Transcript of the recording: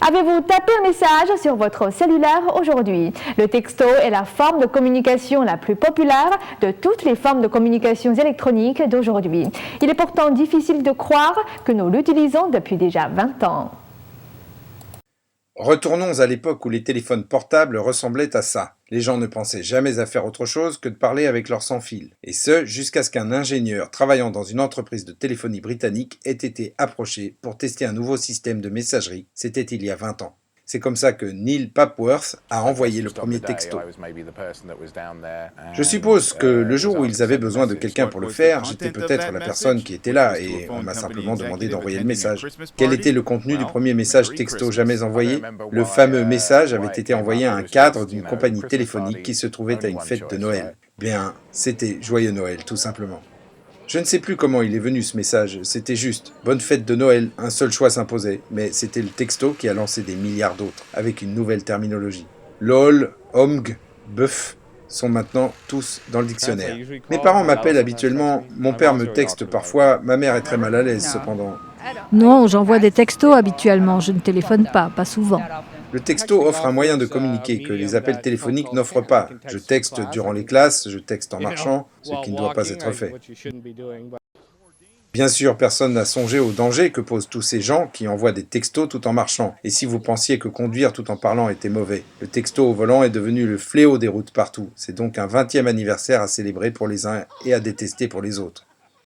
Avez-vous tapé un message sur votre cellulaire aujourd'hui? Le texto est la forme de communication la plus populaire de toutes les formes de communication électroniques d'aujourd'hui. Il est pourtant difficile de croire que nous l'utilisons depuis déjà 20 ans. Retournons à l'époque où les téléphones portables ressemblaient à ça. Les gens ne pensaient jamais à faire autre chose que de parler avec leur sans-fil. Et ce, jusqu'à ce qu'un ingénieur travaillant dans une entreprise de téléphonie britannique ait été approché pour tester un nouveau système de messagerie. C'était il y a 20 ans. C'est comme ça que Neil Papworth a envoyé le premier texto. Je suppose que le jour où ils avaient besoin de quelqu'un pour le faire, j'étais peut-être la personne qui était là et on m'a simplement demandé d'envoyer le message. Quel était le contenu du premier message texto jamais envoyé? Le fameux message avait été envoyé à un cadre d'une compagnie téléphonique qui se trouvait à une fête de Noël. Bien, c'était Joyeux Noël, tout simplement. Je ne sais plus comment il est venu ce message, c'était juste « Bonne fête de Noël », un seul choix s'imposait, mais c'était le texto qui a lancé des milliards d'autres, avec une nouvelle terminologie. LOL, OMG, BUF sont maintenant tous dans le dictionnaire. Mes parents m'appellent habituellement, mon père me texte parfois, ma mère est très mal à l'aise cependant. Non, j'envoie des textos habituellement, je ne téléphone pas souvent. Le texto offre un moyen de communiquer que les appels téléphoniques n'offrent pas. Je texte durant les classes, je texte en marchant, ce qui ne doit pas être fait. Bien sûr, personne n'a songé au danger que posent tous ces gens qui envoient des textos tout en marchant. Et si vous pensiez que conduire tout en parlant était mauvais, le texto au volant est devenu le fléau des routes partout. C'est donc un 20e anniversaire à célébrer pour les uns et à détester pour les autres.